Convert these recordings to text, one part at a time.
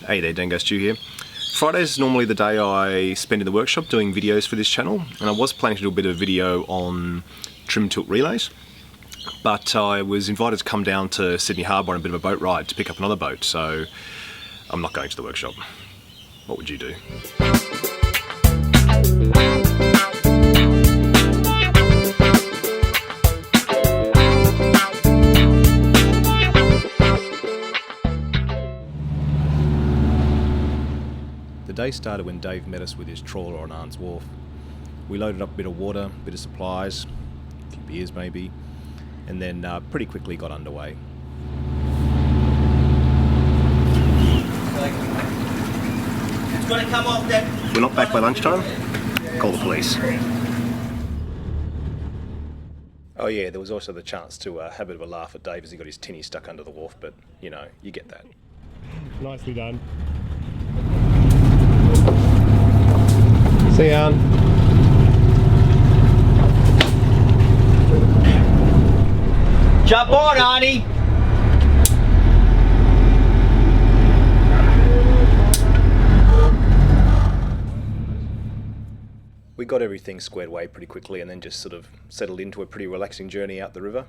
Hey there, Dangar Stu here. Friday is normally the day I spend in the workshop doing videos for this channel, and I was planning to do a bit of video on trim tilt relays, but I was invited to come down to Sydney Harbour on a bit of a boat ride to pick up another boat, so I'm not going to the workshop. What would you do? The day started when Dave met us with his trawler on Arn's Wharf. We loaded up a bit of water, a bit of supplies, a few beers maybe, and then pretty quickly got underway. It's going to come off that. We're not back by lunchtime? Call the police. Oh yeah, there was also the chance to have a bit of a laugh at Dave as he got his tinny stuck under the wharf, but you know, you get that. Nicely done. See ya. Jump on, Arnie! We got everything squared away pretty quickly and then just sort of settled into a pretty relaxing journey out the river.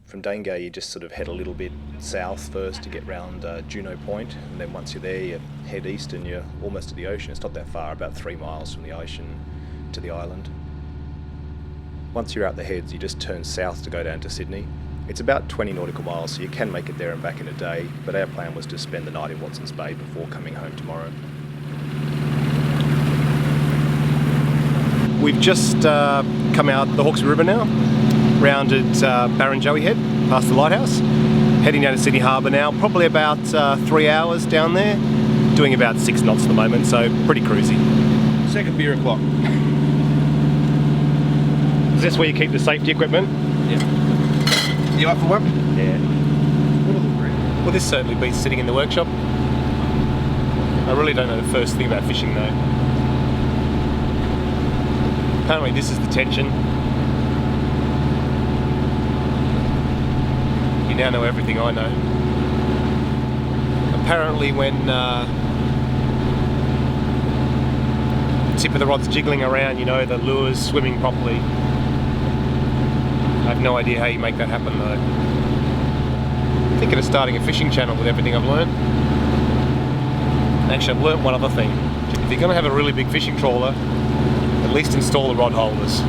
From Dangar you just sort of head a little bit south first to get round Juno Point, and then once you're there you head east and you're almost to the ocean. It's not that far, about 3 miles from the ocean to the island. Once you're out the heads you just turn south to go down to Sydney. It's about 20 nautical miles, so you can make it there and back in a day, but our plan was to spend the night in Watson's Bay before coming home tomorrow. We've just come out the Hawkesbury River now, rounded Barrenjoey Head, past the lighthouse, heading down to Sydney Harbour now, probably about 3 hours down there, doing about 6 knots at the moment, so pretty cruisy. Second beer o'clock. Is this where you keep the safety equipment? Yeah. You up for one? Yeah. Well, this certainly beats sitting in the workshop. I really don't know the first thing about fishing though. Apparently this is the tension. You now know everything I know. Apparently when the tip of the rod's jiggling around, you know the lure's swimming properly. I have no idea how you make that happen though. I'm thinking of starting a fishing channel with everything I've learned. Actually, I've learnt one other thing. If you're going to have a really big fishing trawler, at least install the rod holders.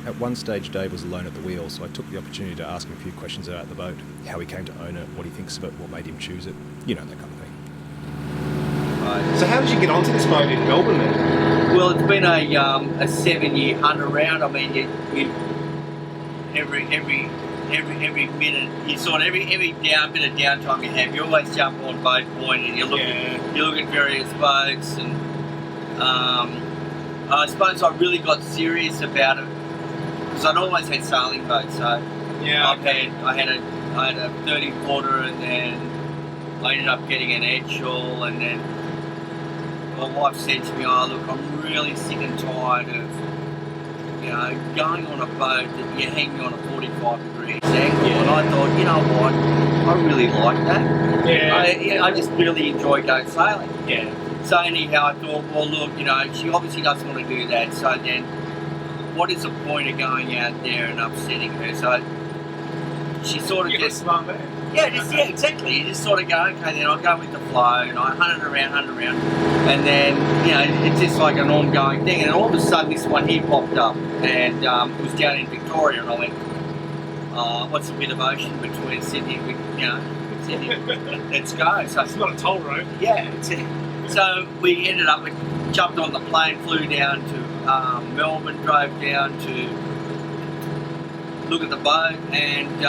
At one stage Dave was alone at the wheel, so I took the opportunity to ask him a few questions about the boat, how he came to own it, what he thinks of it, what made him choose it, you know, that kind of thing. So how did you get onto this boat in Melbourne then? Well, it's been a 7-year hunt around. I mean, you every minute, you sort of every bit of downtime you have, you always jump on Boat Point and you look at various boats, and I suppose I really got serious about it because I'd always had sailing boats. So Yeah. I had a 30-footer, and then I ended up getting an Edshaw, and then my wife said to me, "Oh, look, I'm really sick and tired of, you know, going on a boat that you hang me on a 45-degree angle." And I thought, you know what, I really like that. Yeah. I just really enjoy going sailing. Yeah. So anyhow, I thought, well, look, you know, she obviously doesn't want to do that. So then, what is the point of going out there and upsetting her? So she sort of You're just, smart man. yeah, exactly. You just sort of go, okay, then I'll go with the flow, and I hunt it around, and then, you know, it's just like an ongoing thing. And all of a sudden, this one here popped up, and it was down in Victoria, and I went, what's a bit of ocean between Sydney and Sydney? Let's go. So It's not a toll road. yeah, so we ended up, we jumped on the plane, flew down to Melbourne, drove down to look at the boat, and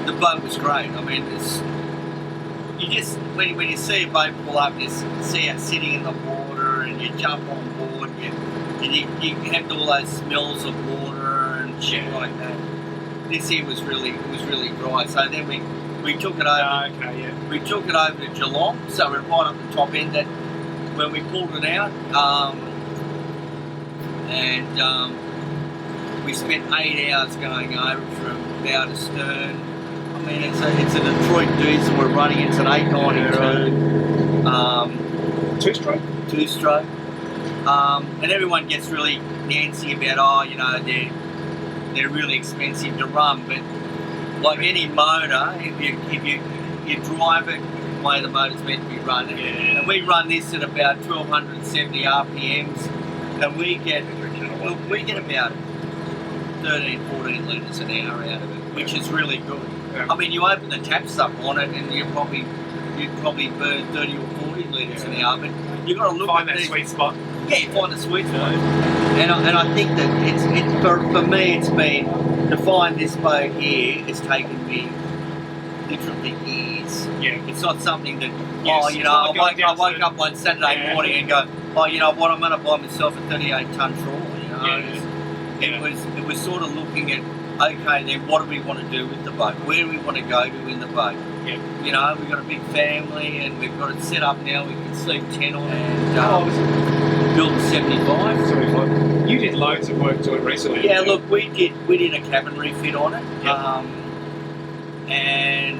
the boat was great. I mean, you just, when you see a boat pull up, you see it sitting in the water, and you jump on board, and you have all those smells of water and shit like that. This here was really dry. So then we took it over. We took it over to Geelong, so we're right up the top end. That when we pulled it out, and we spent 8 hours going over from bow to stern. mean, it's a Detroit diesel we're running. It's an 892. Two-stroke? Two-stroke. And everyone gets really nancy about, they're really expensive to run. But like any motor, if you drive it the way the motor's meant to be running, and we run this at about 1270 RPMs, and we get about 13, 14 litres an hour out of it, which is really good. Yeah. I mean, you open the taps up on it, and you'd probably burn 30 or 40 litres an hour. But you've got to look Find at that sweet spot. Yeah, you find the sweet spot. And I think that for me, it's been to find this boat here. It's taken me literally years. Yeah. It's not something that Yes, I woke up one Saturday morning and go, you know what, I'm going to buy myself a 38-ton trawler. It was sort of looking at, okay, then what do we want to do with the boat? Where do we want to go to in the boat? Yeah. We've got a big family and we've got it set up now. We can sleep 10 on it. And, built 75. 75. You did loads of work to it recently. Yeah, look, we did a cabin refit on it. Yep. And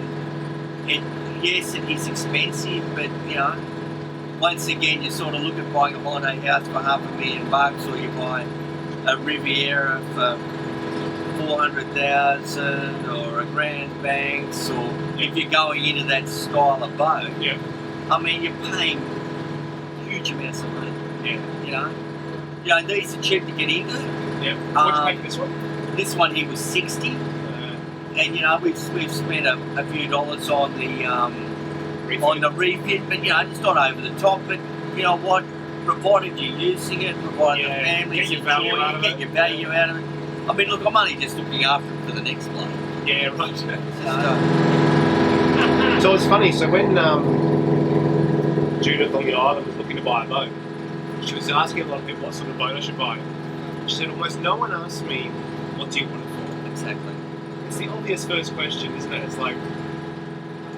it is expensive, but once again, you sort of look at buying a holiday house for $500,000, or you buy a Riviera for 400,000, or a Grand Banks, or if you're going into that style of boat. Yeah. I mean, you're paying huge amounts of money. Yeah. These are cheap to get into. Yeah. What'd you make this one? This one here was 60. And we've spent a few dollars on the refit, but it's not over the top. But you know what? Provided you're using it, provided the families enjoy it, get your value out of it. I mean, look, I'm only just looking after it for the next bloke. Yeah, right. So it's funny. So when Judith on the island was looking to buy a boat, she was asking a lot of people what sort of boat I should buy. She said almost no one asked me, "What do you want it for?" Exactly. It's the obvious first question, isn't it? It's like,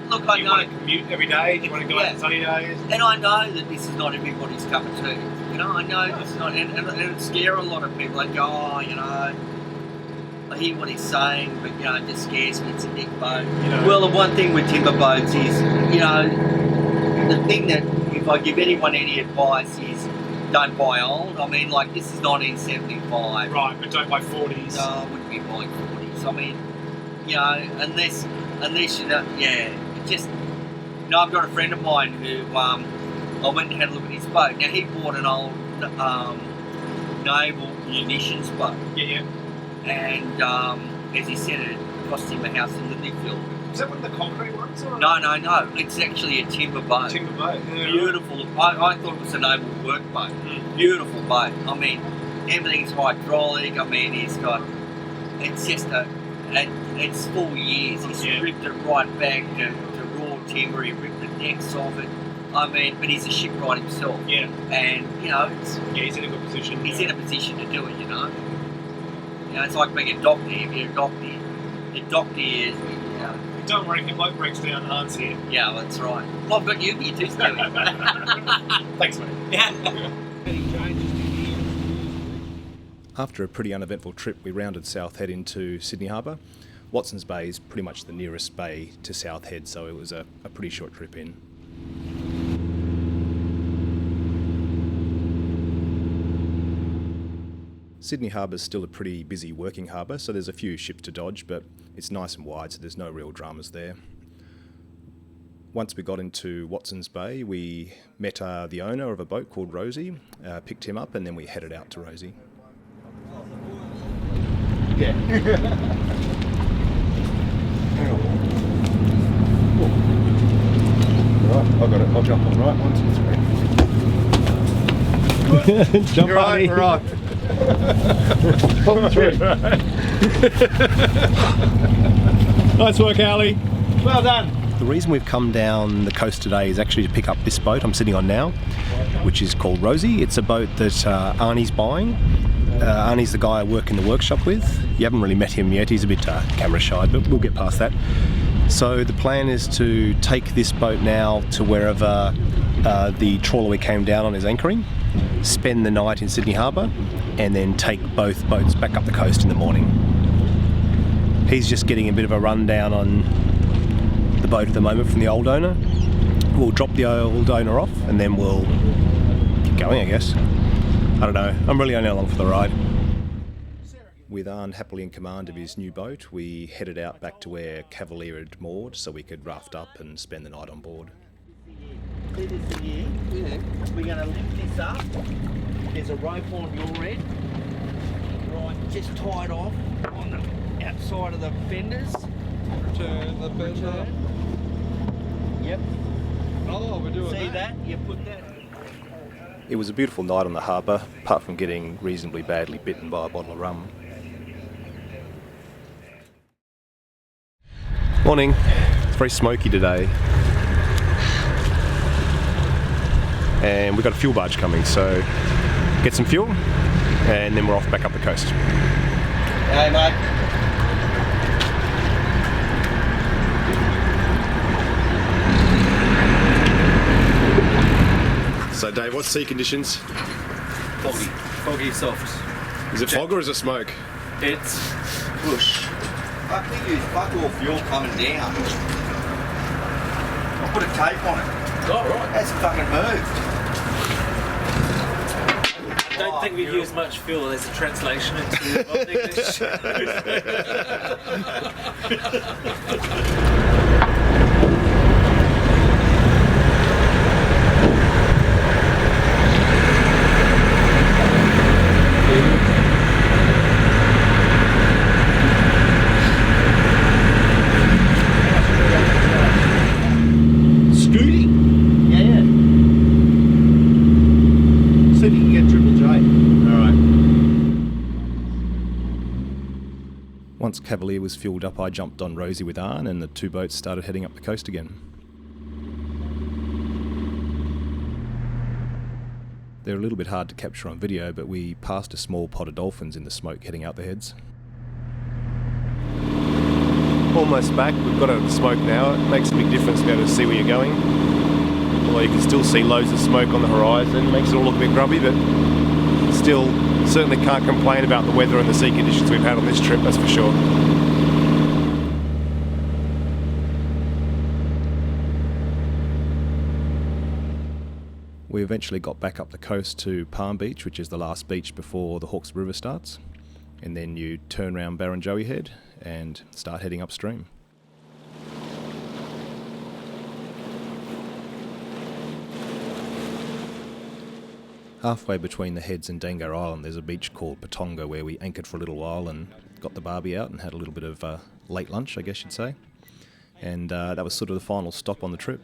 look, do you want to commute every day? Do you want to go out on sunny days? And I know that this is not everybody's cup of tea. I know this is not, and it scares a lot of people. They go, I hear what he's saying, but it just scares me. It's a big boat. Well, the one thing with timber boats is, the thing that if I give anyone any advice is, don't buy old. I mean, like this is 1975. Right, but don't buy 40s. No, I wouldn't be buying 40s. I mean, unless I've got a friend of mine who I went and had a look at his boat. Now he bought an old naval munitions boat. Yeah. And as he said, it cost him a house in Lilyfield. Is that one of the concrete ones? Or? No. It's actually a timber boat. Timber boat. Yeah, beautiful. Right. I thought it was a naval work boat. Beautiful boat. I mean, everything's hydraulic. I mean, it's just it's 4 years. He's ripped it right back to raw timber. He ripped the decks off it. I mean, but he's a shipwright himself. Yeah. And he's in a good position. He's in a position to do it. It's like being a doctor. If you're a doctor, is. Don't worry, if your bloke breaks down, Hans here. Yeah, that's right. Well, I've got you here too, Stewie. Thanks, mate. Yeah. After a pretty uneventful trip, we rounded South Head into Sydney Harbour. Watson's Bay is pretty much the nearest bay to South Head, so it was a pretty short trip in. Sydney Harbour is still a pretty busy working harbour, so there's a few ships to dodge, but it's nice and wide, so there's no real dramas there. Once we got into Watson's Bay, we met the owner of a boat called Rosie, picked him up, and then we headed out to Rosie. Yeah. Right, I've got it. I'll jump on. Right, 1, 2, 3. Jump You're on. Right. Pop through. Nice work, Ali. Well done. The reason we've come down the coast today is actually to pick up this boat I'm sitting on now, which is called Rosie. It's a boat that Arnie's buying. Arnie's the guy I work in the workshop with. You haven't really met him yet, he's a bit camera shy, but we'll get past that. So the plan is to take this boat now to wherever the trawler we came down on is anchoring, spend the night in Sydney Harbour, and then take both boats back up the coast in the morning. He's just getting a bit of a rundown on the boat at the moment from the old owner. We'll drop the old owner off and then we'll keep going, I guess. I don't know, I'm really only along for the ride. With Arne happily in command of his new boat, we headed out back to where Cavalier had moored so we could raft up and spend the night on board. See this here? Yeah. We're going to lift this up. There's a rope on your end. Right, just tied off on the outside of the fenders. Turn the fender. Yep. Oh, we're doing See that? You put that. It was a beautiful night on the harbour, apart from getting reasonably badly bitten by a bottle of rum. Morning. It's very smoky today. And we've got a fuel barge coming, so get some fuel and then we're off back up the coast. Hey, mate. So Dave, what's sea conditions? Foggy. Foggy soft. Is it fog or is it smoke? It's bush. I think you fuck all fuel coming down. I'll put a tape on it. Oh, right. That's fucking moved. I don't think we've used much fuel. There's a translation into old English. Once Cavalier was fueled up, I jumped on Rosie with Arne and the two boats started heading up the coast again. They're a little bit hard to capture on video, but we passed a small pod of dolphins in the smoke heading out the heads. Almost back, we've got out of the smoke now. It makes a big difference to be able to see where you're going. Although you can still see loads of smoke on the horizon, makes it all look a bit grubby, but still, certainly can't complain about the weather and the sea conditions we've had on this trip, that's for sure. We eventually got back up the coast to Palm Beach, which is the last beach before the Hawkesbury River starts, and then you turn around Barrenjoey Head and start heading upstream. Halfway between the heads and Dangar Island there's a beach called Patonga where we anchored for a little while and got the barbie out and had a little bit of late lunch, I guess you'd say. And that was sort of the final stop on the trip.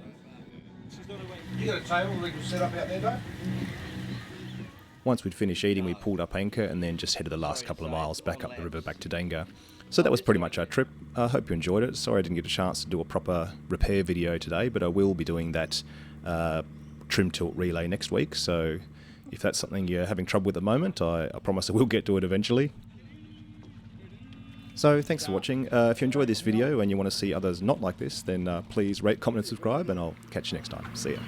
You got a table we can set up out there, Dave? Once we'd finished eating, we pulled up anchor and then just headed the last couple of miles back up the river back to Dangar. So that was pretty much our trip. I hope you enjoyed it. Sorry I didn't get a chance to do a proper repair video today, but I will be doing that trim tilt relay next week. So if that's something you're having trouble with at the moment, I promise I will get to it eventually. So thanks for watching. If you enjoyed this video and you want to see others not like this, then please rate, comment and subscribe, and I'll catch you next time. See ya.